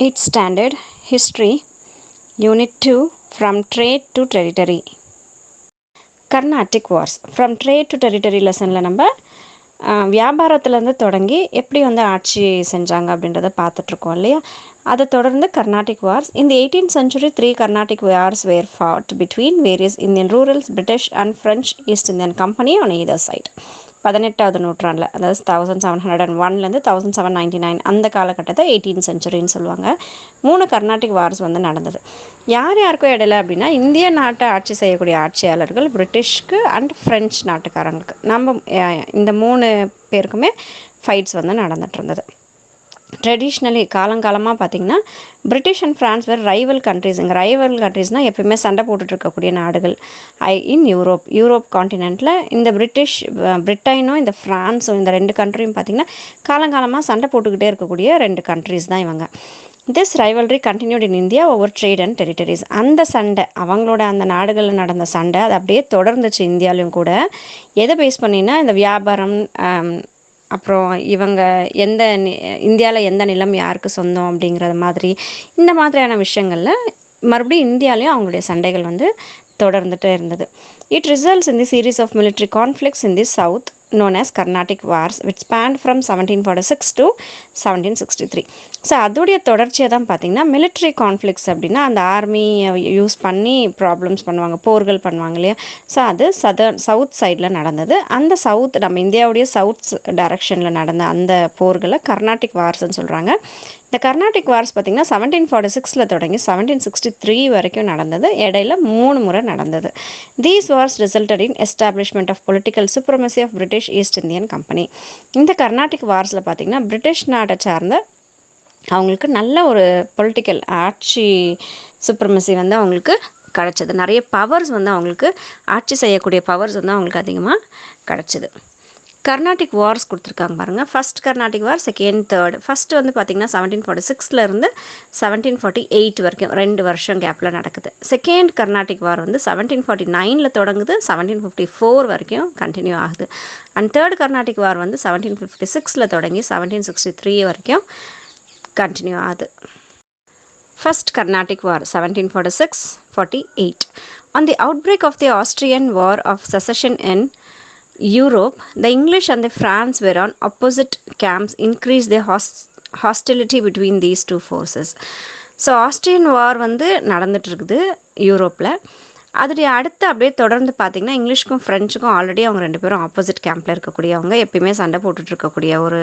8th Standard History Unit 2 From Trade to Territory. Carnatic Wars. From Trade to Territory லெசனில் நம்ம வியாபாரத்துலேருந்து தொடங்கி எப்படி வந்து ஆட்சி செஞ்சாங்க அப்படின்றத பார்த்துட்ருக்கோம் இல்லையா. அதை தொடர்ந்து கர்நாடிக் வார்ஸ். இந்த 18th century 3 Carnatic wars were fought between various Indian rurals, British and French East Indian Company on either side. 18வது நூற்றாண்டில், அதாவது 1701லேருந்து 1799 அந்த காலகட்டத்தை 18th centuryன்னு சொல்லுவாங்க. 3 கர்நாடிக் வார்ஸ் வந்து நடந்தது. யார் யாருக்கும் இடையில அப்படின்னா, இந்திய நாட்டை ஆட்சி செய்யக்கூடிய ஆட்சியாளர்கள் பிரிட்டிஷ்க்கு அண்ட் ஃப்ரெஞ்ச் நாட்டுக்காரங்களுக்கு, நம்ம இந்த 3 பேருக்குமே ஃபைட்ஸ் வந்து நடந்துட்டு இருந்தது. ட்ரெடிஷ்னலி காலங்காலமாக பார்த்திங்கன்னா பிரிட்டிஷ் அண்ட் ஃப்ரான்ஸ் வேறு ரைவல் கண்ட்ரிஸ். இங்கே ரைவல் கண்ட்ரிஸ்னால் எப்பயுமே சண்டை போட்டுட்ருக்கக்கூடிய நாடுகள் இன் யூரோப் காண்டினென்ட்டில். இந்த பிரிட்டனும் இந்த ஃப்ரான்ஸும், இந்த 2 கண்ட்ரியும் பார்த்திங்கன்னா காலங்காலமாக சண்டை போட்டுக்கிட்டே இருக்கக்கூடிய 2 கண்ட்ரிஸ் தான் இவங்க. This rivalry continued in India over trade and territories. அந்த சண்டை, அவங்களோட அந்த நாடுகளில் நடந்த சண்டை அது அப்படியே தொடர்ந்துச்சு இந்தியாவிலும் கூட. எதை பேஸ் பண்ணினா, இந்த வியாபாரம், அப்புறம் இவங்க இந்தியாவில் எந்த நிலம் யாருக்கு சொந்தம் அப்படிங்கிறது மாதிரி, இந்த மாதிரியான விஷயங்களில் மறுபடியும் இந்தியாவிலையும் அவங்களுடைய சண்டைகள் வந்து தொடர்ந்துட்டு இருந்தது. It results in the series of military conflicts in the south known as Carnatic Wars, which spanned from 1746 to 1763. So அதோடைய தொடர்ச்சியாக தான் பார்த்திங்கன்னா மிலிட்ரி கான்ஃப்ளிக்ஸ் அப்படின்னா, அந்த ஆர்மியை யூஸ் பண்ணி ப்ராப்ளம்ஸ் பண்ணுவாங்க, போர்கள் பண்ணுவாங்க இல்லையா. ஸோ அது சவுத் சைடில் நடந்தது. அந்த நம்ம இந்தியாவுடைய சவுத் டைரக்ஷனில் நடந்த அந்த போர்களை கர்நாடிக் வார்ஸ்ன்னு சொல்கிறாங்க. இந்த கர்நாடிக் வார்ஸ் பார்த்திங்கன்னா 1746 தொடங்கி 1763 வரைக்கும் நடந்தது. இடையில 3 முறை நடந்தது. These wars resulted in establishment of political supremacy of British East Indian Company. இந்த கர்நாடிக் வார்ஸில் பார்த்திங்கன்னா பிரிட்டிஷ் நாட்டை சார்ந்த அவங்களுக்கு நல்ல ஒரு பொலிட்டிக்கல் ஆட்சி சுப்ரமசி வந்து அவங்களுக்கு கிடச்சிது. நிறைய பவர்ஸ் வந்து அவங்களுக்கு ஆட்சி செய்யக்கூடிய பவர்ஸ் வந்து அவங்களுக்கு அதிகமாக கிடச்சிது. கர்நாடிக் வார்ஸ் கொடுத்துருக்காங்க பாருங்கள். ஃபஸ்ட் கர்நாடிக் வார், செகண்ட், தேர்ட். ஃபஸ்ட்டு வந்து பார்த்திங்கன்னா 1746 1748 வரைக்கும் 2 வருஷம் கேப்பில் நடக்குது. செகண்ட் கர்நாடிக் வார் வந்து 1749 தொடங்குது, 1754 வரைக்கும் கண்டினியூ ஆகுது. அண்ட் தேர்ட் கர்நாடிக் வார் வந்து 1756 தொடங்கி 1763 வரைக்கும் கண்டினியூ ஆகுது. First Carnatic War 1746-48. On the outbreak of the Austrian War of Succession in Europe, the English and the France were on opposite camps, increased the hostility between these two forces. So Austrian war வந்து நடந்துட்டு இருக்குது யூரோப்பில். அதோடைய அடுத்து அப்படியே தொடர்ந்து பார்த்திங்கன்னா இங்கிலீஷ்க்கும் ஃப்ரெஞ்சுக்கும் already அவங்க 2 பேரும் ஆப்போசிட் கேம்பில் இருக்கக்கூடியவங்க, எப்பயுமே சண்டை போட்டுட்ருக்கக்கூடிய ஒரு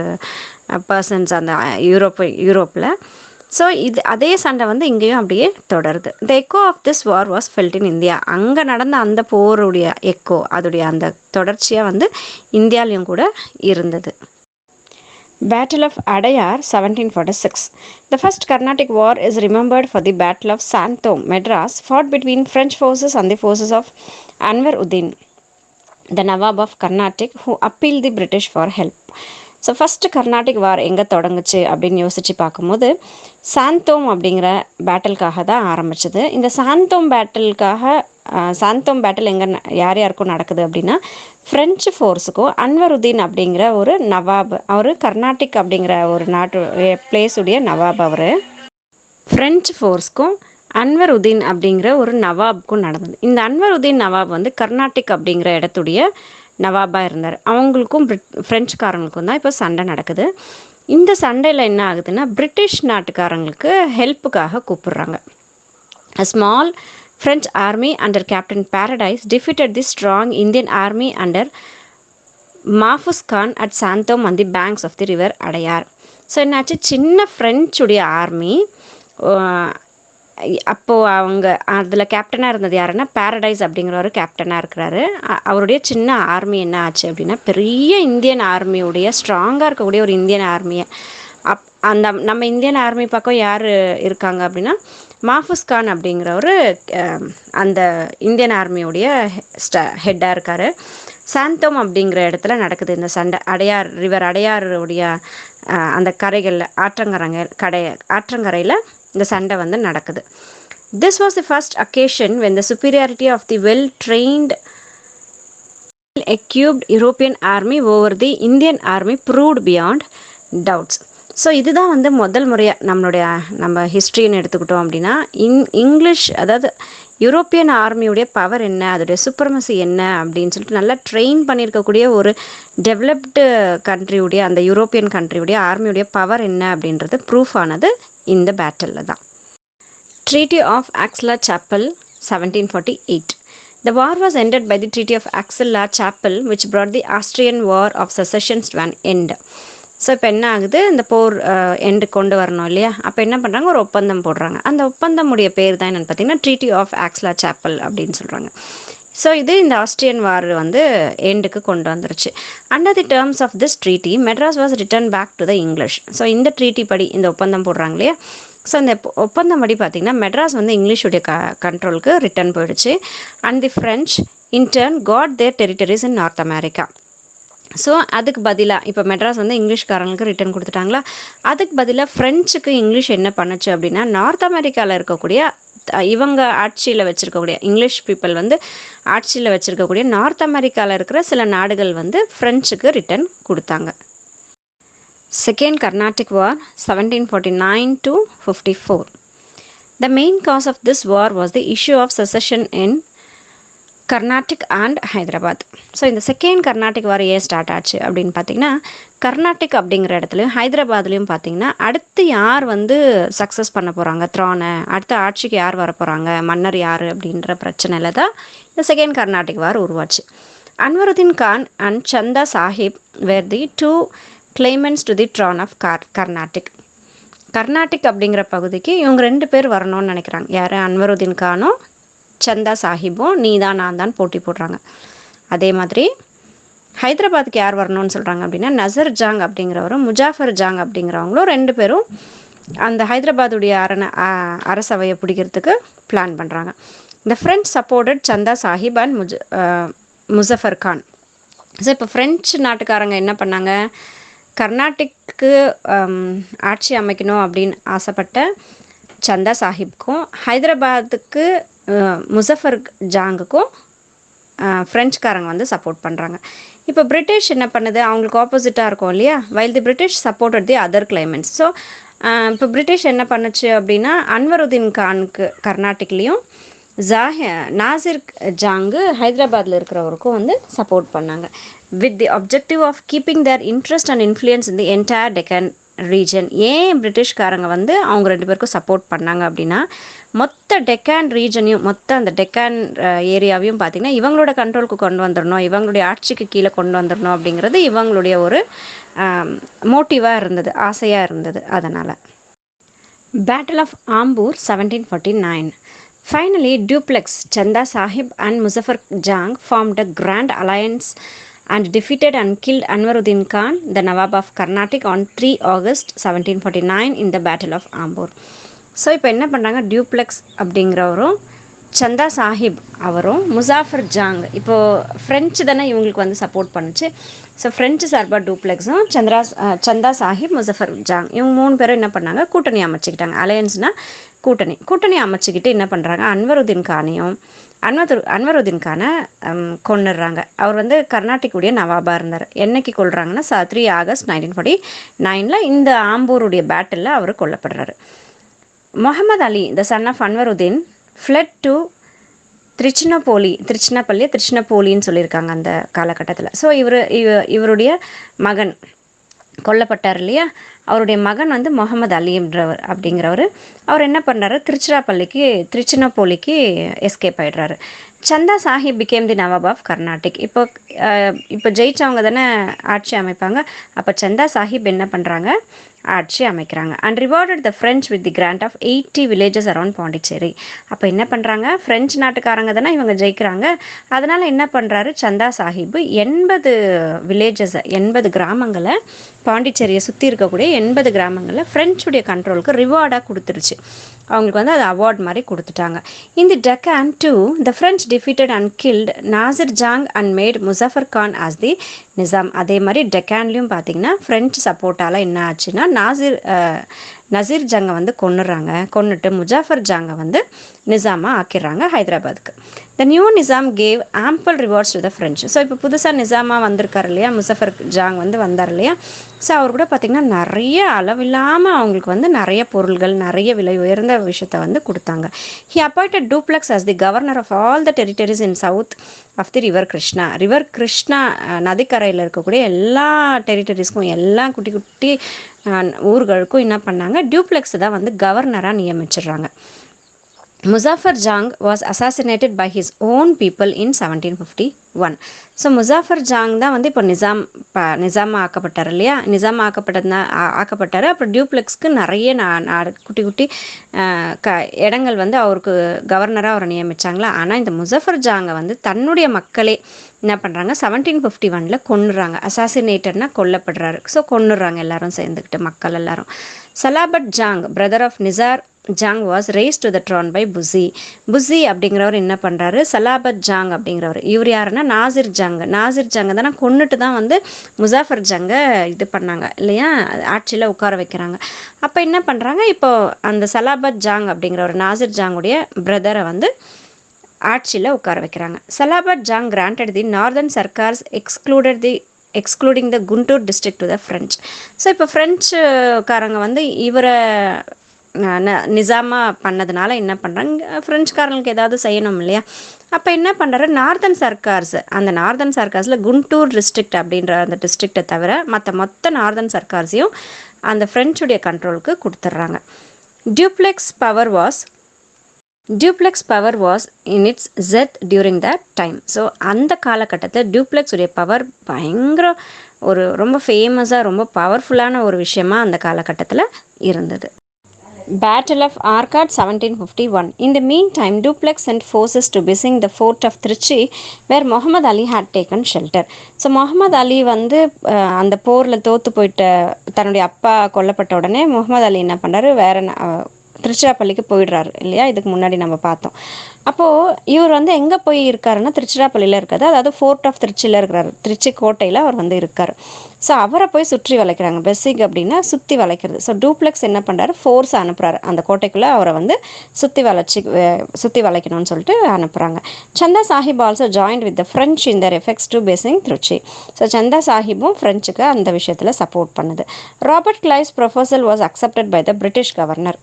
பர்சன்ஸ் அந்த யூரோப்பில். ஸோ அதே சண்டை வந்து இங்கேயும் அப்படியே தொடருது. The echo of this war was felt in India. அங்கே நடந்த அந்த போருடைய எக்கோ, அதோடைய அந்த தொடர்ச்சியாக வந்து இந்தியாவிலையும் கூட இருந்தது. Battle of Adayar 1746. The first Carnatic War is remembered for the Battle of Santom, Madras, fought between French forces and the forces of Anwar Uddin, the Nawab of Carnatic, who appealed the British for help. So first Carnatic war எங்கே தொடங்குச்சு அப்படின்னு யோசித்து பார்க்கும்போது சாந்தோம் அப்படிங்கிற பேட்டிலுக்காக தான் ஆரம்பிச்சது. இந்த Santhome battle எங்கே யார் யாருக்கும் நடக்குது அப்படின்னா, ஃப்ரெஞ்சு ஃபோர்ஸுக்கும் அன்வருதீன் அப்படிங்கிற ஒரு நவாப், அவர் கர்நாடிக் அப்படிங்கிற ஒரு பிளேஸுடைய நவாப், அவர் ஃப்ரெஞ்சு ஃபோர்ஸ்க்கும் அன்வருதீன் அப்படிங்கிற ஒரு நவாப்க்கும் நடந்தது. இந்த அன்வருதீன் நவாப் வந்து கர்நாடிக் அப்படிங்கிற இடத்துடைய நவாபாக இருந்தார். அவங்களுக்கும் ஃப்ரெஞ்சுக்காரங்களுக்கும் தான் இப்போ சண்டை நடக்குது. இந்த சண்டையில் என்ன ஆகுதுன்னா, பிரிட்டிஷ் நாட்டுக்காரங்களுக்கு ஹெல்ப்புக்காக கூப்பிடுறாங்க. A small French army under Captain Paradise defeated the strong Indian army under Mahfuz Khan at Santom on the banks of the river Adayar. So என்னாச்சு, சின்ன ஃப்ரெஞ்சுடைய ஆர்மி, அப்போது அவங்க அதில் கேப்டனாக இருந்தது யாருன்னா பேரடைஸ் அப்படிங்கிற ஒரு கேப்டனாக இருக்கிறாரு. அவருடைய சின்ன ஆர்மி என்ன ஆச்சு அப்படின்னா, பெரிய இந்தியன் ஆர்மியுடைய ஸ்ட்ராங்காக இருக்கக்கூடிய ஒரு இந்தியன் ஆர்மியை அந்த நம்ம இந்தியன் ஆர்மி பக்கம் யார் இருக்காங்க அப்படின்னா, மாஃபுஸ் கான் அப்படிங்கிற ஒரு அந்த இந்தியன் ஆர்மியுடைய ஹெட்டாக இருக்கார். சாந்தோம் அப்படிங்கிற இடத்துல நடக்குது இந்த சண்டை. ரிவர் அடையாருடைய அந்த கரைகளில் ஆற்றங்கரையில் இந்த சண்டை வந்து நடக்குது. This was the first occasion when the superiority of the well-trained, equipped European army over the Indian army proved beyond doubts. So இதுதான் வந்து முதல் முறையாக நம்ம ஹிஸ்ட்ரின்னு எடுத்துக்கிட்டோம் அப்படின்னா இங்கிலீஷ், அதாவது யூரோப்பியன் ஆர்மியுடைய பவர் என்ன, அதோடைய சுப்ரமசி என்ன அப்படின்னு சொல்லிட்டு நல்லா ட்ரெயின் பண்ணியிருக்கக்கூடிய ஒரு டெவலப்டு கண்ட்ரியுடைய, அந்த யூரோப்பியன் கண்ட்ரியுடைய ஆர்மியுடைய பவர் என்ன அப்படின்றது ப்ரூஃப் ஆனது இந்த பேட்டிலில் தான். Treaty of Aix-la-Chapelle 1748. The war was ended by the Treaty of Aix-la-Chapelle, which brought the Austrian War of Secession to an end. So இப்போ என்ன ஆகுது, இந்த போர் எண்டு கொண்டு வரணும் இல்லையா, அப்போ என்ன பண்ணுறாங்க, ஒரு ஒப்பந்தம் போடுறாங்க. அந்த ஒப்பந்தமுடைய பேர் தான் என்னென்னு பார்த்தீங்கன்னா ட்ரீட்டி ஆஃப் ஆக்ஸ்லா-சாப்பல் அப்படின்னு சொல்கிறாங்க. ஸோ இது இந்த ஆஸ்ட்ரியன் வார் வந்து எண்டுக்கு கொண்டு வந்துருச்சு. Under the terms of this treaty Madras was return back to the English. So இந்த ட்ரீட்டி படி, இந்த ஒப்பந்தம் போடுறாங்க இல்லையா, ஸோ இந்த ஒப்பந்தம் படி பார்த்திங்கன்னா மெட்ராஸ் வந்து இங்கிலீஷுடைய கண்ட்ரோலுக்கு ரிட்டர்ன் போயிடுச்சு. And the French in turn got their territories in North America. So அதுக்கு பதிலாக இப்போ மெட்ராஸ் வந்து இங்கிலீஷ்காரங்களுக்கு ரிட்டர்ன் கொடுத்துட்டாங்களா, அதுக்கு பதிலாக ஃப்ரெஞ்சுக்கு இங்கிலீஷ் என்ன பண்ணுச்சு அப்படின்னா, நார்த் அமெரிக்காவில் இருக்கக்கூடிய இவங்க ஆட்சியில் வச்சுருக்கக்கூடிய இங்கிலீஷ் பீப்புள் வந்து ஆட்சியில் வச்சுருக்கக்கூடிய நார்த் அமெரிக்காவில் இருக்கிற சில நாடுகள் வந்து ஃப்ரெஞ்சுக்கு ரிட்டர்ன் கொடுத்தாங்க. Second Carnatic War 1749 to 54. The main cause of this war was the issue of secession in Carnatic and Hyderabad. So இந்த செகண்ட் கர்நாடிக் வார் ஏன் ஸ்டார்ட் ஆச்சு அப்படின்னு பார்த்தீங்கன்னா, கர்நாடிக் அப்படிங்கிற இடத்துலையும் ஹைதராபாத்லேயும் பார்த்தீங்கன்னா அடுத்து யார் வந்து சக்ஸஸ் பண்ண போகிறாங்க த்ரானை, அடுத்த ஆட்சிக்கு யார் வர போகிறாங்க, மன்னர் யார் அப்படின்ற பிரச்சனையில் தான் இந்த செகண்ட் கர்நாடிக் வார் உருவாச்சு. Anwaruddin Khan and Chanda Sahib were the two claimants to the throne of Carnatic. Carnatic அப்படிங்கிற பகுதிக்கு இவங்க 2 பேர் வரணும்னு நினைக்கிறாங்க. யார், அன்வருதீன் கானும் சந்தா சாஹிப்பும் நீ தான் நான் தான் போட்டி போடுறாங்க. அதே மாதிரி ஹைதராபாத்துக்கு யார் வரணும்னு சொல்கிறாங்க அப்படின்னா, நசர் ஜாங் அப்படிங்கிறவரும் முஜாஃபர் ஜாங் அப்படிங்கிறவங்களும் 2 பேரும் அந்த ஹைதராபாத்துடைய அரசவையை பிடிக்கிறதுக்கு பிளான் பண்ணுறாங்க. த ஃப்ரெஞ்ச் சப்போர்ட்டட் சந்தா சாஹிப் அண்ட் முசஃபர் கான். ஸோ இப்போ ஃப்ரெஞ்சு நாட்டுக்காரங்க என்ன பண்ணாங்க, கர்நாடிக்கு ஆட்சி அமைக்கணும் அப்படின்னு ஆசைப்பட்ட சந்தா சாஹிப்க்கும் ஹைதராபாத்துக்கு முசஃபர் ஜாங்குக்கும் ஃப்ரெஞ்சுக்காரங்க வந்து சப்போர்ட் பண்ணுறாங்க. இப்போ பிரிட்டிஷ் என்ன பண்ணுது, அவங்களுக்கு ஆப்போசிட்டாக இருக்கும் இல்லையா, while the British supported the other claimants. So இப்போ பிரிட்டிஷ் என்ன பண்ணுச்சு அப்படின்னா, அன்வருதீன் கானுக்கு கர்நாடிக்லேயும் நாசிர் ஜாங்கு ஹைதராபாத்தில் இருக்கிறவருக்கும் வந்து சப்போர்ட் பண்ணாங்க. With the objective of keeping their interest and influence in the entire Deccan region. ஏன் பிரிட்டிஷ்காரங்க வந்து அவங்க 2 பேருக்கும் சப்போர்ட் பண்ணாங்க அப்படின்னா, மொத்த டெக்கான் ரீஜனையும், மொத்த அந்த டெக்கான் ஏரியாவையும் பார்த்திங்கன்னா இவங்களோட கண்ட்ரோலுக்கு கொண்டு வந்துடணும், இவங்களுடைய ஆட்சிக்கு கீழே கொண்டு வந்துடணும் அப்படிங்கிறது இவங்களுடைய ஒரு மோட்டிவாக இருந்தது, ஆசையாக இருந்தது. அதனால் battle of Ambur 1749. Finally, Dupleix, Chanda Sahib and Muzaffar Jang formed a grand alliance and defeated and killed Anwaruddin Khan, the Nawab of Carnatic, on 3 August 1749 in the Battle of Ambur. So இப்போ என்ன பண்ணுறாங்க, duplex அப்படிங்கிறவரும் சந்தா சாஹிப் அவரும் Muzaffar Jong, இப்போது French தானே இவங்களுக்கு வந்து support பண்ணுச்சு. ஸோ ஃப்ரெஞ்சு சார்பாக டூப்ளெக்ஸும் சந்தா சாஹிப் முசஃபர் ஜாங் இவங்க 3 பேரும் என்ன பண்ணாங்க, கூட்டணி அமைச்சிக்கிட்டாங்க. அலையன்ஸ்னால் கூட்டணி அமைச்சிக்கிட்டு என்ன பண்ணுறாங்க, அன்வருதீன் கானையும் அன்வருதீன் கானை கொண்டுடுறாங்க. அவர் வந்து கர்நாடிக்குடைய நவாபாக இருந்தார். என்னைக்கு கொள்கிறாங்கன்னா 3 ஆகஸ்ட் 1949 இந்த ஆம்பூருடைய பேட்டிலில் அவர் கொல்லப்படுறாரு. Muhammad Ali, the son of Anwaruddin, fled to திருச்சினப்பள்ளின்னு சொல்லியிருக்காங்க அந்த காலகட்டத்தில். ஸோ இவருடைய மகன் கொல்லப்பட்டார் இல்லையா, அவருடைய மகன் வந்து முகமது அலி அப்படிங்கிறவர் அவர் என்ன பண்ணுறாரு, திருச்சினப்பள்ளிக்கு எஸ்கேப் ஆகிடுறாரு. Chanda Sahib became the Nawab of Carnatic. இப்போ ஜெயிச்சவங்க தானே ஆட்சி அமைப்பாங்க. அப்போ சந்தா சாஹிப் என்ன பண்ணுறாங்க, ஆட்சி அமைக்கிறாங்க. And rewarded the French with the grant of 80 villages around Pondicherry. அப்போ என்ன பண்ணுறாங்க, ஃப்ரெஞ்சு நாட்டுக்காரங்க தானே இவங்க ஜெயிக்கிறாங்க. அதனால் என்ன பண்ணுறாரு சந்தா சாஹிப் 80 வில்லேஜஸ், 80 கிராமங்களை, பாண்டிச்சேரியை சுற்றி இருக்கக்கூடிய 80 கிராமங்களில் ஃப்ரெஞ்சுடைய கண்ட்ரோலுக்கு ரிவார்டாக கொடுத்துருச்சு. அவங்களுக்கு வந்து அது அவார்ட் மாதிரி கொடுத்துட்டாங்க. In the Deccan too, the French defeated and killed Nasir Jang and made Muzaffar Khan as the Nizam. அதே மாதிரி டெக்கான்லேயும் பார்த்தீங்கன்னா ஃப்ரெஞ்சு சப்போர்ட்டால் என்ன ஆச்சுன்னா நசீர் ஜங்கை வந்து கொன்னுட்டு முஜாஃபர் ஜாங்கை வந்து நிசாமாக ஆக்கிடுறாங்க ஹைதராபாத்துக்கு. The new Nizam gave ample rewards to the French. So இப்போ புதுசாக நிசாமாக வந்திருக்காரு இல்லையா, முசஃபர் ஜாங் வந்து வந்தார் இல்லையா. ஸோ அவர் கூட பார்த்திங்கன்னா நிறைய அளவில்லாமல் அவங்களுக்கு வந்து நிறைய பொருள்கள், நிறைய விலை உயர்ந்த விஷயத்தை வந்து கொடுத்தாங்க. He appointed Dupleix as the governor of all the territories in south of the river Krishna நதிக்கரையில் இருக்கக்கூடிய எல்லா டெரிட்டரிஸ்க்கும், எல்லா குட்டி குட்டி ஊர்களுக்கும் என்ன பண்ணாங்க, டியூப்ளெக்ஸ் தான் வந்து கவர்னராக நியமிச்சிடுறாங்க. Muzaffar Jang was assassinated by his own people in 1751. So Muzaffar Jang தான் வந்து இப்போ நிசாமாக ஆக்கப்பட்டார் இல்லையா. நிசாமாக ஆக்கப்பட்டார். அப்புறம் டியூப்ளெக்ஸ்க்கு நிறைய குட்டி குட்டி இடங்கள் வந்து அவருக்கு கவர்னராக அவரை நியமித்தாங்களா. ஆனால் இந்த முசாஃபர் ஜாங்கை வந்து தன்னுடைய மக்களே என்ன பண்ணுறாங்க, 1751 கொன்னுறாங்க. அசாசினேட்டர்னா கொல்லப்படுறாரு. ஸோ கொன்னுறாங்க எல்லாரும் சேர்ந்துக்கிட்டு, மக்கள் எல்லாரும். Salabat Jang brother of Nisar Jang was raised to the throne by Bussy அப்படிங்கிறவர் என்ன பண்ணுறாரு, சலாபத் ஜாங் அப்படிங்கிறவர். இவர் யாருன்னா நாசிர் ஜாங்கை தானே கொன்னுட்டு தான் வந்து முசாஃபர் ஜங்கை இது பண்ணாங்க இல்லையா, ஆட்சியில் உட்கார வைக்கிறாங்க. அப்போ என்ன பண்ணுறாங்க, இப்போ அந்த சலாபத் ஜாங் அப்படிங்கிறவர் நாசிர் ஜாங்குடைய பிரதரை வந்து ஆட்சியில் உட்கார வைக்கிறாங்க. Salabat Jang granted the northern Circars excluding the Guntur district to the French. So இப்போ ஃப்ரெஞ்சுக்காரங்க வந்து இவரை நிசாமாக பண்ணதுனால என்ன பண்ணுறாங்க, ஃப்ரெஞ்சுக்காரங்களுக்கு ஏதாவது செய்யணும் இல்லையா. அப்போ என்ன பண்ணுறாரு, நார்தர்ன் சர்க்கார்ஸில் குண்டூர் டிஸ்ட்ரிக்ட் அப்படின்ற அந்த டிஸ்ட்ரிக்டை தவிர மொத்த நார்தர்ன் சர்க்கார்ஸையும் அந்த ஃப்ரெஞ்சுடைய கண்ட்ரோலுக்கு கொடுத்துட்றாங்க. Dupleix power was in its zenith during the time. So அந்த காலகட்டத்தில் டியூப்ளெக்ஸ் உடைய பவர் பயங்கர ரொம்ப ஃபேமஸாக, ரொம்ப பவர்ஃபுல்லான ஒரு விஷயமா அந்த காலகட்டத்தில் இருந்தது. Battle of Arcot 1751. In the meantime, Dupleix sent forces to besiege the fort of Trichy, where Muhammad Ali had taken shelter. So Muhammad Ali வந்து அந்த போரில் தோற்று போயிட்ட தன்னுடைய அப்பா கொல்லப்பட்ட உடனே முகமது அலி என்ன பண்ணுறாரு, திருச்சிராப்பள்ளிக்கு போயிடுறாரு இல்லையா. இதுக்கு முன்னாடி நம்ம பார்த்தோம். அப்போது இவர் வந்து எங்கே போய் இருக்காருன்னா திருச்சிராப்பள்ளியில் இருக்காது, அதாவது ஃபோர்ட் ஆஃப் திருச்சியில் இருக்கிறாரு. திருச்சி கோட்டையில் அவர் வந்து இருக்கார். ஸோ அவரை போய் சுற்றி வளைக்கிறாங்க. பெசிக் அப்படின்னா சுற்றி வளைக்கிறது. ஸோ டூப்ளெக்ஸ் என்ன பண்ணுறாரு, ஃபோர்ஸ் அனுப்புகிறாரு அந்த கோட்டைக்குள்ளே அவரை வந்து சுற்றி வளைக்கணும்னு சொல்லிட்டு அனுப்புகிறாங்க. Chanda Sahib also joined with the French in their efforts to besiege Trichy. So Chanda சாஹிப்பும் ஃப்ரெஞ்சுக்கு அந்த விஷயத்தில் சப்போர்ட் பண்ணுது. Robert Clive's proposal was accepted by the British governor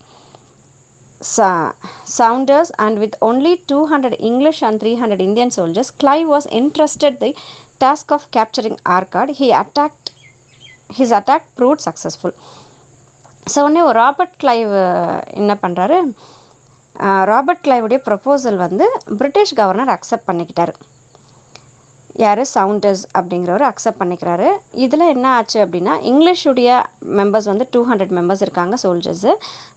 Saunders, and with only 200 English and 300 Indian soldiers, Clive was entrusted the task of capturing Arcot. His attack proved successful. So உடனே Robert Clive என்ன பண்ணுறாரு, Robert கிளைவுடைய proposal வந்து British governor accept பண்ணிக்கிட்டாரு. யார், Sounders அப்படிங்கிறவர் accept பண்ணிக்கிறாரு. இதில் என்ன ஆச்சு அப்படின்னா, இங்கிலீஷுடைய மெம்பர்ஸ் வந்து 200 மெம்பர்ஸ் இருக்காங்க சோல்ஜர்ஸு.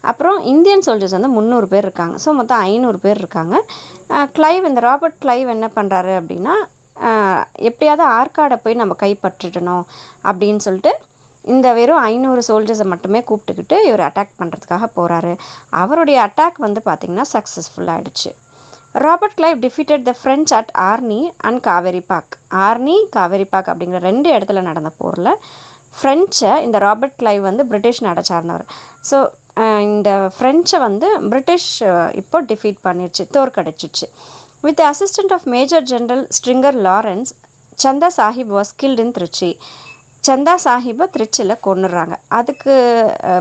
அப்புறம் இந்தியன் சோல்ஜர்ஸ் வந்து 300 பேர் இருக்காங்க. ஸோ மொத்தம் 500 பேர் இருக்காங்க. இந்த ராபர்ட் கிளைவ் என்ன பண்ணுறாரு அப்படின்னா, எப்படியாவது ஆர்காடை போய் நம்ம கைப்பற்றிடணும் அப்படின்னு சொல்லிட்டு இந்த வெறும் 500 சோல்ஜர்ஸை மட்டுமே கூப்பிட்டுக்கிட்டு இவர் அட்டாக் பண்ணுறதுக்காக போகிறாரு. அவருடைய அட்டாக் வந்து பார்த்திங்கன்னா சக்ஸஸ்ஃபுல் ஆகிடுச்சு. Robert Clive defeated the French at Arni and Kaveri park அப்படிங்கிற 2 இடத்துல நடந்த போரில் ஃப்ரெஞ்சை இந்த ராபர்ட் கிளைவ் வந்து பிரிட்டிஷ் நாடை சார்ந்தவர். ஸோ இந்த ஃப்ரெஞ்சை வந்து பிரிட்டிஷ் இப்போ டிஃபீட் பண்ணிடுச்சு, தோற்கடிச்சிச்சு. With the assistant of major general Stringer Lawrence, Chanda Sahib was killed in Trichy. Chanda சாஹிப்பை திருச்சியில் கொன்னுடுறாங்க. அதுக்கு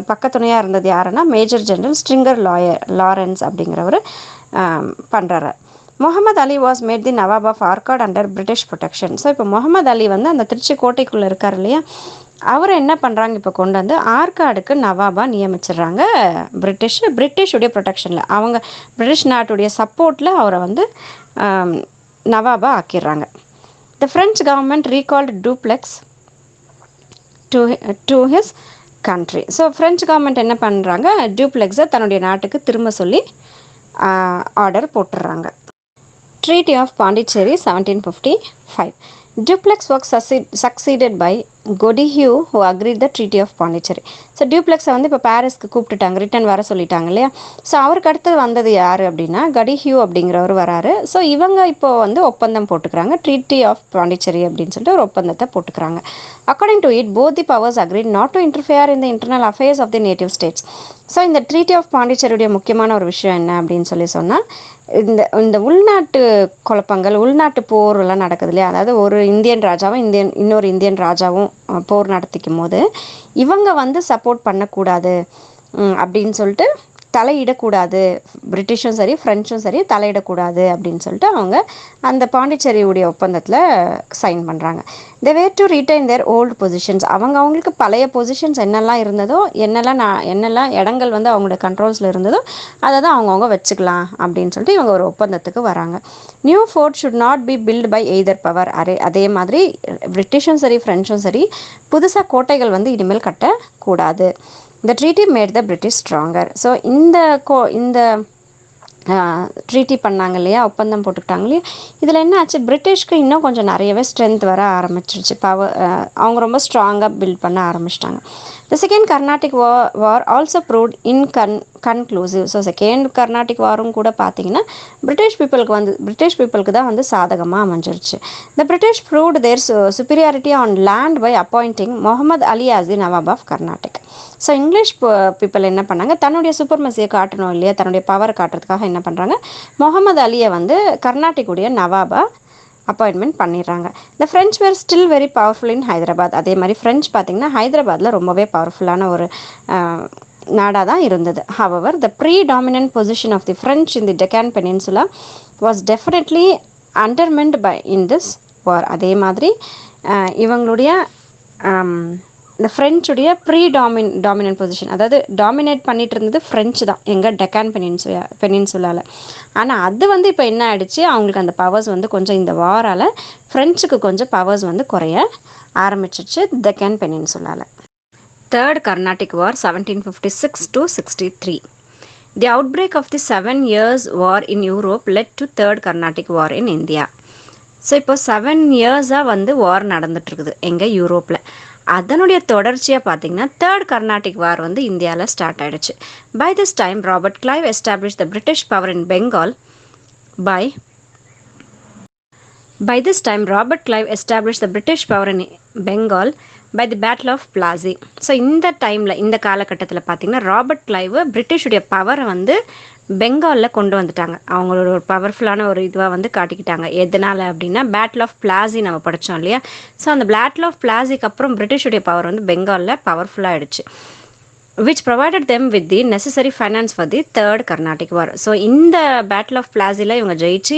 பக்கத்துணையாக இருந்தது யாருன்னா மேஜர் ஜெனரல் ஸ்ட்ரிங்கர் லாரன்ஸ் அப்படிங்கிறவர் பண்ணுறாரு. Muhammad Ali was made the Nawab of Arcot under British protection. So இப்போ முகமது அலி வந்து அந்த திருச்சி கோட்டைக்குள்ளே இருக்கார் இல்லையா, அவரை என்ன பண்ணுறாங்க, இப்போ கொண்டு வந்து ஆர்காடுக்கு நவாபாக நியமிச்சிடுறாங்க. பிரிட்டிஷுடைய ப்ரொடெக்ஷனில், அவங்க பிரிட்டிஷ் நாட்டுடைய சப்போர்ட்டில் அவரை வந்து நவாபாக ஆக்கிடுறாங்க. The French government recalled Dupleix to his country. So French government என்ன பண்ணுறாங்க, டியூப்ளெக்ஸை தன்னுடைய நாட்டுக்கு திரும்ப சொல்லி ஆர்டர் போட்டுடுறாங்க. Treaty of Pondicherry 1755. Dupleix was succeeded by Godihue who agreed the Treaty of Pondicherry. So டியூப்ளெக்ஸை வந்து இப்போ பாரிஸ்க்கு கூப்பிட்டுட்டாங்க, ரிட்டன் வர சொல்லிட்டாங்க இல்லையா. ஸோ அவருக்கு அடுத்து வந்தது யார் அப்படின்னா கடிஹியூ அப்படிங்கிறவர் வராரு. ஸோ இவங்க இப்போ வந்து ஒப்பந்தம் போட்டுக்கிறாங்க, ட்ரீட்டி ஆஃப் பாண்டிச்சேரி அப்படின்னு சொல்லிட்டு ஒரு ஒப்பந்தத்தை போட்டுக்கிறாங்க. According to it both the powers agreed not to interfere in the internal affairs of the native states. So இந்த ட்ரீட்டி ஆஃப் பாண்டிச்சேரியுடைய முக்கியமான ஒரு விஷயம் என்ன அப்படின்னு சொன்னால், இந்த இந்த உள்நாட்டு குழப்பங்கள், உள்நாட்டு போர் எல்லாம் நடக்குது இல்லையா. அதாவது ஒரு இந்தியன் ராஜாவும் இன்னொரு இந்தியன் ராஜாவும் போர் நடத்திக்கும் போது இவங்க வந்து சப்போர்ட் பண்ணக்கூடாது அப்படின்னு சொல்லிட்டு, தலையிடக்கூடாது, பிரிட்டிஷும் சரி ஃப்ரெஞ்சும் சரி தலையிடக்கூடாது அப்படின்னு சொல்லிட்டு அவங்க அந்த பாண்டிச்சேரியுடைய ஒப்பந்தத்தில் சைன் பண்ணுறாங்க. They were to retain their old positions. அவங்களுக்கு பழைய பொசிஷன்ஸ் என்னெல்லாம் இருந்ததோ, என்னெல்லாம் இடங்கள் வந்து அவங்களோட கண்ட்ரோல்ஸில் இருந்ததோ அதை தான் அவங்கவுங்க வச்சுக்கலாம் அப்படின்னு சொல்லிட்டு இவங்க ஒரு ஒப்பந்தத்துக்கு வராங்க. New fort should not be built by either power. அதே மாதிரி பிரிட்டிஷும் சரி ஃப்ரெஞ்சும் சரி புதுசாக கோட்டைகள் வந்து இனிமேல் கட்டக்கூடாது. The treaty made the British stronger. So இந்த ட்ரீட்டி பண்ணாங்க இல்லையா, ஒப்பந்தம் போட்டுக்கிட்டாங்க இல்லையா, இதில் என்ன ஆச்சு, பிரிட்டிஷ்க்கு இன்னும் கொஞ்சம் நிறையவே ஸ்ட்ரென்த் வர ஆரம்பிச்சிருச்சு, பவர். அவங்க ரொம்ப ஸ்ட்ராங்காக பில்ட் பண்ண ஆரம்பிச்சிட்டாங்க. The second Carnatic war also proved conclusive. So second Carnatic வாரும் கூட பார்த்தீங்கன்னா பிரிட்டிஷ் பீப்புளுக்கு தான் வந்து சாதகமாக அமைஞ்சிருச்சு. The British proved their superiority on land by appointing Muhammad Ali as the Nawab of Carnatic. So English people என்ன பண்ணாங்க, தன்னுடைய சூப்பர்மசியை காட்டணும் இல்லையா, தன்னுடைய பவரை காட்டுறதுக்காக என்ன பண்ணுறாங்க, முகமது அலியை வந்து கர்நாடிக்குடைய நவாபா அப்பாயின்மெண்ட் பண்ணிடுறாங்க. இந்த French were still very powerful in Hyderabad. அதே மாதிரி ஃப்ரெஞ்ச் பார்த்திங்கன்னா ஹைதராபாத்தில் ரொம்பவே பவர்ஃபுல்லான ஒரு நாடாக தான் இருந்தது. However the predominant position of the French in the Deccan peninsula was definitely undermined by in this war. அதே மாதிரி இவங்களுடைய இந்த ஃப்ரெஞ்சுடைய டாமினன்ட் பொசிஷன், அதாவது டாமினேட் பண்ணிட்டு இருந்தது ஃப்ரெஞ்சு தான் எங்கள் டெக்கான் பெனின்சுலாவில். ஆனால் அது வந்து இப்போ என்ன ஆயிடுச்சு, அவங்களுக்கு அந்த பவர்ஸ் வந்து கொஞ்சம் இந்த வாரால் ஃப்ரெஞ்சுக்கு கொஞ்சம் பவர்ஸ் வந்து குறைய ஆரம்பிச்சிச்சு Deccan பெனின்சுலாவில். Third Carnatic War 1756 to 63. The outbreak of the 7 years war in Europe led to Third Carnatic War in India. So இப்போ 7 இயர்ஸாக வந்து வார் நடந்துட்டுருக்குது எங்கள் யூரோப்பில். அதனுடைய தொடர்ச்சியாக பார்த்தீங்கன்னா தேர்ட் கர்நாடிக் வார் வந்து இந்தியாவில் ஸ்டார்ட் ஆகிடுச்சு. By this time Robert Clive establish the British power in Bengal By this time, Robert Clive established the British power in Bengal by the Battle of Plassey. So இந்த டைமில், இந்த காலகட்டத்தில் பார்த்தீங்கன்னா ராபர்ட் கிளைவ் பிரிட்டிஷுடைய பவரை வந்து பெங்காலில் கொண்டு வந்துட்டாங்க. அவங்களோட ஒரு பவர்ஃபுல்லான ஒரு இதுவாக வந்து காட்டிக்கிட்டாங்க. எதனால் அப்படின்னா பேட்டில் ஆஃப் பிளாசி நம்ம படித்தோம் இல்லையா. ஸோ அந்த பேட்டில் ஆஃப் பிளாசிக்கு அப்புறம் பிரிட்டிஷுடைய பவர் வந்து பெங்காலில் பவர்ஃபுல்லாகிடுச்சு. which provided them with the necessary finance for the third Carnatic War. So இந்த பேட்டில் ஆஃப் பிளாஸில் இவங்க ஜெயிச்சு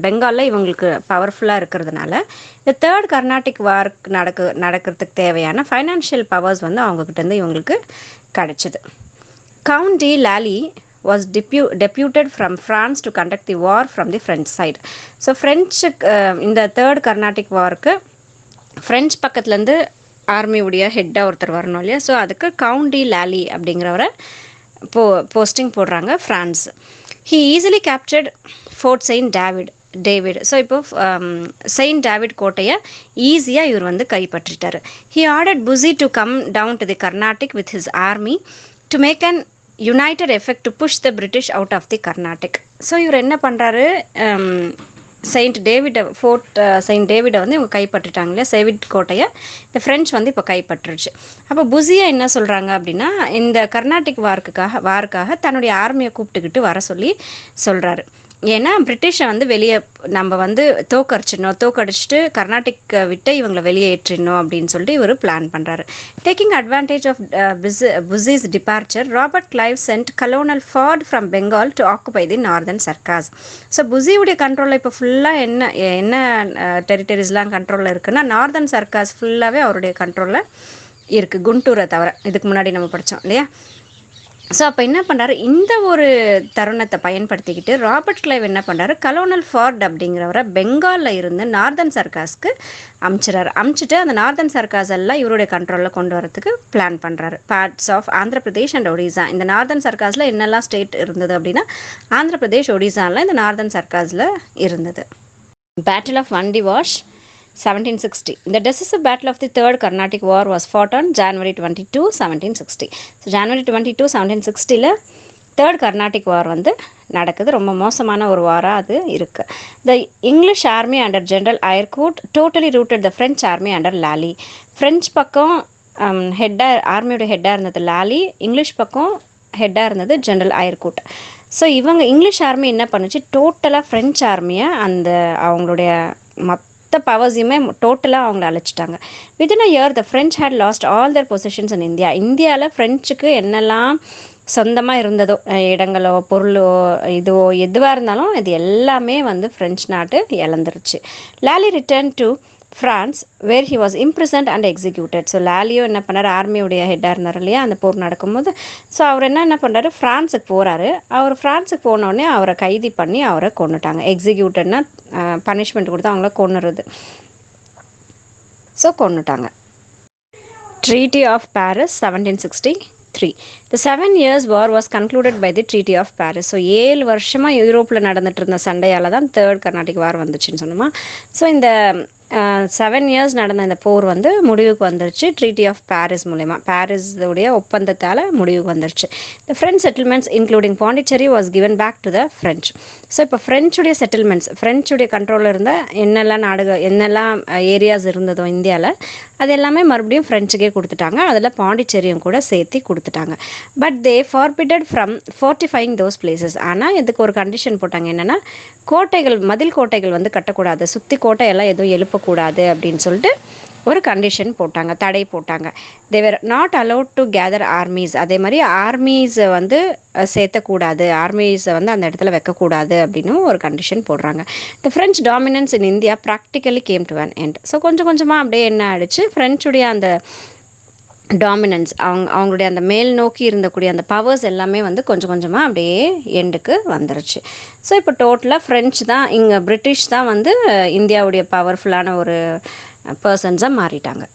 பெங்காலில் இவங்களுக்கு பவர்ஃபுல்லாக இருக்கிறதுனால இந்த தேர்ட் கர்நாடிக் வார் நடக்கிறதுக்கு தேவையான ஃபைனான்ஷியல் பவர்ஸ் வந்து அவங்கக்கிட்டேருந்து இவங்களுக்கு கிடச்சிது. Count de Lally was deputed from France to conduct the war from the French side. So ஃப்ரெஞ்சுக்கு இந்த தேர்ட் கர்நாடிக் வாருக்கு ஃப்ரெஞ்ச் பக்கத்துலேருந்து ஆர்மியுடைய ஹெட்டாக ஒருத்தர் வரணும் இல்லையா. ஸோ அதுக்கு கவுண்ட் டி லாலி அப்படிங்கிறவரை போஸ்டிங் போடுறாங்க France. He easily captured fort David. So இப்போ செயின்ட் டேவிட் கோட்டையை ஈஸியாக இவர் வந்து கைப்பற்றிட்டார். He ordered Bussy to come down to the Carnatic with his army to make an united effect to push the British out of the Carnatic. So இவர் என்ன பண்ணுறாரு, Saint டேவிடை வந்து இவங்க கைப்பற்றிட்டாங்க இல்லையா, சேவிட் கோட்டையை இந்த ஃப்ரெஞ்ச் வந்து இப்போ கைப்பற்றுச்சு. அப்போ புசியா என்ன சொல்கிறாங்க அப்படின்னா, இந்த கர்நாடிக் வாருக்காக தன்னுடைய ஆர்மியை கூப்பிட்டுக்கிட்டு வர சொல்கிறாரு. ஏன்னா பிரிட்டிஷை வந்து வெளியே நம்ம வந்து தோக்கடிச்சிட்டு கர்நாடிக் விட்டு இவங்களை வெளியேற்றிடணும் அப்படின்னு சொல்லிட்டு இவர் பிளான் பண்ணுறாரு. Taking advantage of Bussy's departure, Robert Clive sent colonel Forde from Bengal to occupy the northern Circars. So புசியுடைய கண்ட்ரோலில் இப்போ ஃபுல்லாக என்ன டெரிட்டரிஸ்லாம் கண்ட்ரோலில் இருக்குன்னா, நார்தன் சர்க்காஸ் ஃபுல்லாகவே அவருடைய கண்ட்ரோலில் இருக்குது, குண்டூரை தவிர. இதுக்கு முன்னாடி நம்ம படித்தோம் இல்லையா. ஸோ அப்போ என்ன பண்ணுறாரு, இந்த ஒரு தருணத்தை பயன்படுத்திக்கிட்டு ராபர்ட் கிளைவ் என்ன பண்ணுறாரு, கலோனல் ஃபார்ட் அப்படிங்கிறவரை பெங்காலில் இருந்து நார்தன் சர்க்காஸ்க்கு அமுச்சிட்டு அந்த நார்தன் சர்க்காஸ் எல்லாம் இவருடைய கண்ட்ரோலில் கொண்டு வரதுக்கு பிளான் பண்ணுறாரு. Parts of Andhra Pradesh and Odisha. இந்த நார்தன் சர்க்காஸில் என்னெல்லாம் ஸ்டேட் இருந்தது அப்படின்னா, ஆந்திர பிரதேஷ், ஒடிசாவில் இந்த நார்தன் சர்க்காஸில் இருந்தது. Battle of Wandiwash 1760. The decisive battle of the Third Carnatic War was fought on January 22, 1760. So January 22, 1760ல தேர்ட் கர்நாடிக் வார் வந்து நடக்குது. ரொம்ப மோசமான ஒரு வாராக அது இருக்குது. The English army under general Eyre Coote totally routed the French army under Lally. French பக்கம் ஆர்மியோட ஹெட்டாக இருந்தது லாலி, இங்கிலீஷ் பக்கம் ஹெட்டாக இருந்தது ஜென்ரல் ஐர்கோட். ஸோ இவங்க இங்கிலீஷ் ஆர்மி என்ன பண்ணுச்சு, டோட்டலாக ஃப்ரெஞ்ச் ஆர்மியை அந்த அவங்களுடைய பவர்ஸையுமே டோட்டலாக அவங்கள அழைச்சிட்டாங்க. Within a year the French had lost all their positions in India. இந்தியாவில் ஃப்ரெஞ்சுக்கு என்னெல்லாம் சொந்தமாக இருந்ததோ, இடங்களோ பொருளோ இதுவோ எதுவாக இருந்தாலும் இது எல்லாமே வந்து ஃப்ரெஞ்ச் நாட்டு இழந்துருச்சு. Lally return to France where he was imprisoned and executed. So லாலியோ என்ன பண்ணார், ஆர்மியுடைய ஹெட்டாக இருந்தார் இல்லையா அந்த போர் நடக்கும்போது. ஸோ அவர் என்ன பண்ணுறாரு, ஃப்ரான்ஸுக்கு போகிறாரு. அவர் ஃப்ரான்ஸுக்கு போனோடனே அவரை கைது பண்ணி அவரை கொண்டுட்டாங்க. எக்ஸிக்யூட்டட்னா பனிஷ்மெண்ட் கொடுத்து அவங்கள கொன்னுறது. ஸோ கொண்டுட்டாங்க. Treaty of Paris 1763. The 7 years war was concluded by the Treaty of Paris. So 7 வருஷமாக யூரோப்பில் நடந்துட்டு இருந்த சண்டையால் தான் தேர்ட் கர்நாடிக் வார் வந்துச்சுன்னு சொன்னோமா. ஸோ இந்த 7 இயர்ஸ் நடந்த இந்த போர் வந்து முடிவுக்கு வந்துருச்சு ட்ரீட்டி ஆஃப் பாரிஸ் மூலயமா. பாரிஸுடைய ஒப்பந்தத்தால் முடிவுக்கு வந்துருச்சு. The French settlements including Pondicherry was given back to the French. So இப்போ ஃப்ரெஞ்சுடைய செட்டில்மெண்ட்ஸ், ஃப்ரெஞ்சுடைய கண்ட்ரோலில் இருந்த என்னெல்லாம் என்னெல்லாம் ஏரியாஸ் இருந்ததோ இந்தியாவில் அது எல்லாமே மறுபடியும் ஃப்ரெஞ்சுக்கே கொடுத்துட்டாங்க. அதில் பாண்டிச்சேரியும் கூட சேர்த்து கொடுத்துட்டாங்க. But they forbidden from fortifying those places. ஆனால் இதுக்கு ஒரு கண்டிஷன் போட்டாங்க, என்னென்னா கோட்டைகள், மதில் கோட்டைகள் வந்து கட்டக்கூடாது, சுற்றி கோட்டையெல்லாம் எதுவும் எழுப்பக்கூடாது அப்படின்னு சொல்லிட்டு ஒரு கண்டிஷன் போட்டாங்க, தடை போட்டாங்க. They were not allowed to gather armies. அதே மாதிரி ஆர்மீஸை வந்து சேர்த்தக்கூடாது, ஆர்மீஸை வந்து அந்த இடத்துல வைக்கக்கூடாது அப்படின்னு ஒரு கண்டிஷன் போடுறாங்க. The French dominance in India practically came to an end. So கொஞ்சம் கொஞ்சமாக அப்படியே என்ன ஆயிடுச்சு, ஃப்ரெஞ்சுடைய அந்த டாமினன்ஸ், அவங்களுடைய அந்த மேல் நோக்கி இருந்தக்கூடிய அந்த பவர்ஸ் எல்லாமே வந்து கொஞ்சம் கொஞ்சமாக அப்படியே எண்டுக்கு வந்துருச்சு. ஸோ இப்போ டோட்டலாக ஃப்ரெஞ்ச் தான், இங்கே பிரிட்டிஷ் தான் வந்து இந்தியாவுடைய பவர்ஃபுல்லான ஒரு பர்சன்ஸாக மாறிட்டாங்க.